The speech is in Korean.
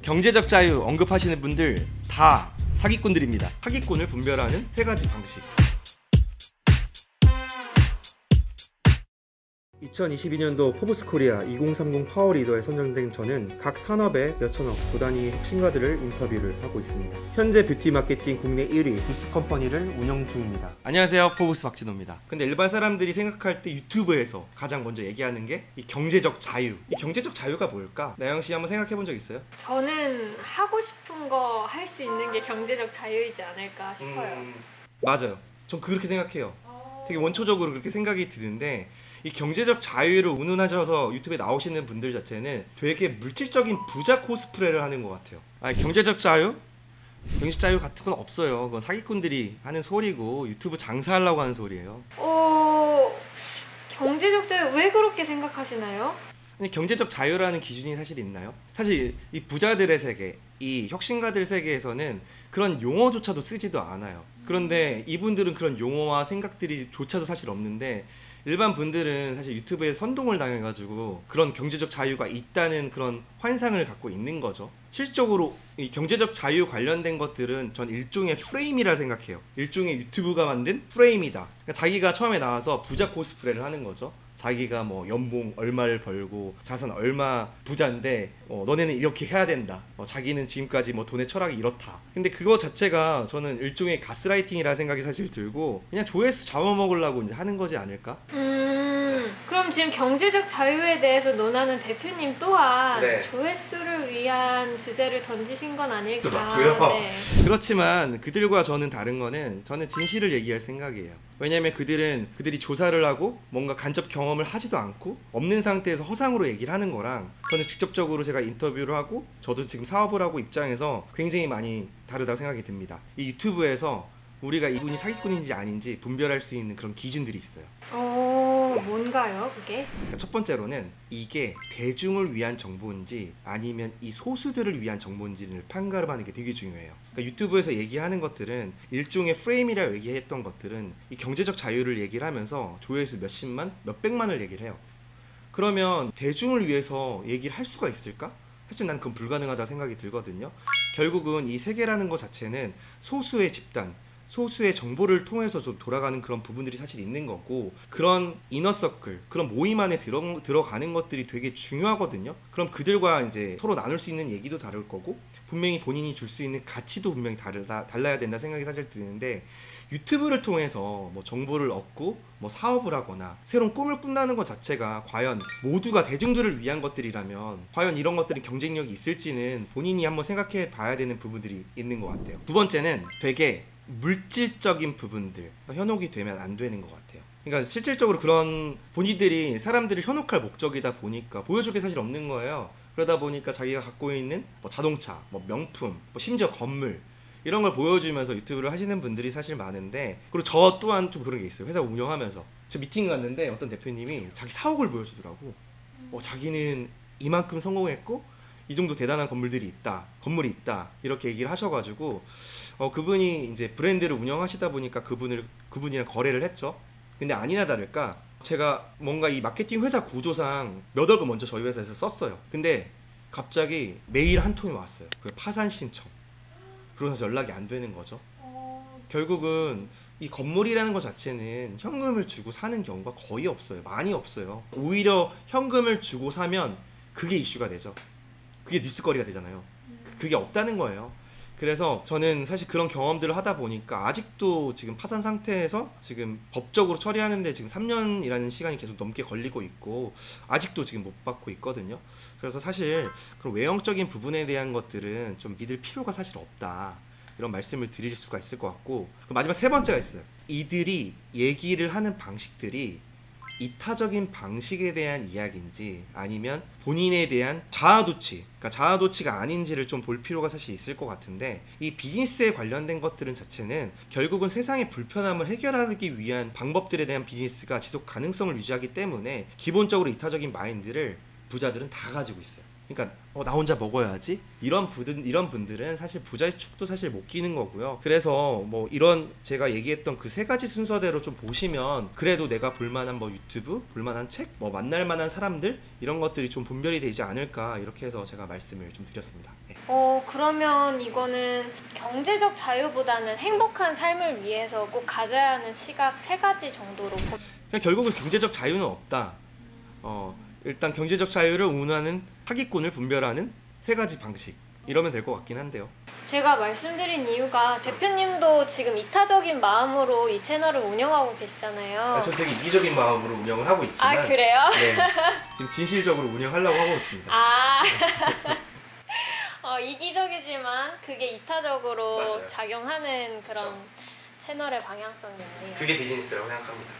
경제적 자유 언급하시는 분들 다 사기꾼들입니다. 사기꾼을 분별하는 세 가지 방식. 2022년도 포브스 코리아 2030 파워리더에 선정된 저는 각 산업의 몇천억 도단위 혁신가들을 인터뷰를 하고 있습니다. 현재 뷰티 마케팅 국내 1위 부스 컴퍼니를 운영 중입니다. 안녕하세요, 포브스 박진호입니다. 근데 일반 사람들이 생각할 때 유튜브에서 가장 먼저 얘기하는 게 이 경제적 자유. 이 경제적 자유가 뭘까? 나영씨 한번 생각해 본 적 있어요? 저는 하고 싶은 거 할 수 있는 게 경제적 자유이지 않을까 싶어요. 맞아요. 전 그렇게 생각해요. 되게 원초적으로 그렇게 생각이 드는데, 이 경제적 자유를 운운하셔서 유튜브에 나오시는 분들 자체는 되게 물질적인 부자 코스프레를 하는 것 같아요. 경제적 자유? 경제적 자유 같은 건 없어요. 그건 사기꾼들이 하는 소리고 유튜브 장사하려고 하는 소리예요. 경제적 자유 왜 그렇게 생각하시나요? 근데 경제적 자유라는 기준이 사실 있나요? 사실 이 부자들의 세계, 이 혁신가들 세계에서는 그런 용어조차도 쓰지도 않아요. 그런데 이분들은 그런 용어와 생각들이 조차도 사실 없는데, 일반 분들은 사실 유튜브에 선동을 당해가지고 그런 경제적 자유가 있다는 그런 환상을 갖고 있는 거죠. 실질적으로 이 경제적 자유 관련된 것들은 전 일종의 프레임이라 생각해요. 일종의 유튜브가 만든 프레임이다. 그러니까 자기가 처음에 나와서 부자 코스프레를 하는 거죠. 자기가 뭐 연봉 얼마를 벌고 자산 얼마 부자인데 너네는 이렇게 해야 된다. 자기는 지금까지 뭐 돈의 철학이 이렇다. 근데 그거 자체가 저는 일종의 가스라이팅이라 생각이 사실 들고, 그냥 조회수 잡아먹으려고 이제 하는 거지 않을까? 그럼 지금 경제적 자유에 대해서 논하는 대표님 또한 네. 조회수를 위한 주제를 던지신 건 아닐까. 맞고요. 네. 그렇지만 그들과 저는 다른 거는, 저는 진실을 얘기할 생각이에요. 왜냐면 그들이 조사를 하고 뭔가 간접 경험을 하지도 않고 없는 상태에서 허상으로 얘기를 하는 거랑, 저는 직접적으로 제가 인터뷰를 하고 저도 지금 사업을 하고 입장에서 굉장히 많이 다르다고 생각이 듭니다. 이 유튜브에서 우리가 이분이 사기꾼인지 아닌지 분별할 수 있는 그런 기준들이 있어요. 뭔가요 그게? 그러니까 첫 번째로는 이게 대중을 위한 정보인지 아니면 이 소수들을 위한 정보인지를 판가름하는 게 되게 중요해요. 그러니까 유튜브에서 얘기하는 것들은 일종의 프레임이라 얘기했던 것들은 이 경제적 자유를 얘기를 하면서 조회수 몇십만, 몇백만을 얘기를 해요. 그러면 대중을 위해서 얘기를 할 수가 있을까? 사실 난 그건 불가능하다 생각이 들거든요. 결국은 이 세계라는 것 자체는 소수의 집단, 소수의 정보를 통해서 좀 돌아가는 그런 부분들이 사실 있는 거고, 그런 이너서클, 그런 모임 안에 들어가는 것들이 되게 중요하거든요. 그럼 그들과 이제 서로 나눌 수 있는 얘기도 다를 거고, 분명히 본인이 줄 수 있는 가치도 분명히 달라야 된다 생각이 사실 드는데, 유튜브를 통해서 뭐 정보를 얻고 뭐 사업을 하거나 새로운 꿈을 꾼다는 것 자체가 과연 모두가 대중들을 위한 것들이라면 과연 이런 것들이 경쟁력이 있을지는 본인이 한번 생각해 봐야 되는 부분들이 있는 것 같아요. 두 번째는 되게 물질적인 부분들, 현혹이 되면 안 되는 것 같아요. 그러니까 실질적으로 그런 본인들이 사람들을 현혹할 목적이다 보니까 보여줄 게 사실 없는 거예요. 그러다 보니까 자기가 갖고 있는 뭐 자동차, 뭐 명품, 뭐 심지어 건물, 이런 걸 보여주면서 유튜브를 하시는 분들이 사실 많은데, 그리고 저 또한 좀 그런 게 있어요. 회사 운영하면서 저 미팅 갔는데 어떤 대표님이 자기 사옥을 보여주더라고. 자기는 이만큼 성공했고 이 정도 대단한 건물이 있다 이렇게 얘기를 하셔가지고 그분이 이제 브랜드를 운영하시다 보니까 그분이랑 거래를 했죠. 근데 아니나 다를까 제가 뭔가 이 마케팅 회사 구조상 몇 억을 먼저 저희 회사에서 썼어요. 근데 갑자기 메일 한 통이 왔어요. 그 파산 신청. 그러면서 연락이 안 되는 거죠. 결국은 이 건물이라는 것 자체는 현금을 주고 사는 경우가 거의 없어요. 많이 없어요. 오히려 현금을 주고 사면 그게 이슈가 되죠. 그게 뉴스거리가 되잖아요. 그게 없다는 거예요. 그래서 저는 사실 그런 경험들을 하다 보니까 아직도 지금 파산 상태에서 지금 법적으로 처리하는데 지금 3년이라는 시간이 계속 넘게 걸리고 있고 아직도 지금 못 받고 있거든요. 그래서 사실 그런 외형적인 부분에 대한 것들은 좀 믿을 필요가 사실 없다, 이런 말씀을 드릴 수가 있을 것 같고, 마지막 세 번째가 있어요. 이들이 얘기를 하는 방식들이 이타적인 방식에 대한 이야기인지 아니면 본인에 대한 자아도취, 그러니까 자아도취가 아닌지를 좀 볼 필요가 사실 있을 것 같은데, 이 비즈니스에 관련된 것들은 자체는 결국은 세상의 불편함을 해결하기 위한 방법들에 대한 비즈니스가 지속 가능성을 유지하기 때문에 기본적으로 이타적인 마인드를 부자들은 다 가지고 있어요. 그러니까 나 혼자 먹어야지 이런 분들은 사실 부자의 축도 사실 못 끼는 거고요. 그래서 뭐 이런 제가 얘기했던 그 세 가지 순서대로 좀 보시면 그래도 내가 볼만한 뭐 유튜브, 볼만한 책, 뭐 만날 만한 사람들 이런 것들이 좀 분별이 되지 않을까 이렇게 해서 제가 말씀을 좀 드렸습니다. 네. 그러면 이거는 경제적 자유보다는 행복한 삶을 위해서 꼭 가져야 하는 시각 세 가지 정도로 그냥 결국은 경제적 자유는 없다. 일단 경제적 자유를 운운하는 사기꾼을 분별하는 세 가지 방식 이러면 될 것 같긴 한데요. 제가 말씀드린 이유가 대표님도 지금 이타적인 마음으로 이 채널을 운영하고 계시잖아요. 전 되게 이기적인 마음으로 운영을 하고 있지만 아, 그래요? 네, 지금 진실적으로 운영하려고 하고 있습니다. 아 이기적이지만 그게 이타적으로 맞아요. 작용하는 그런 그쵸. 채널의 방향성이 있네요. 그게 비즈니스라고 생각합니다.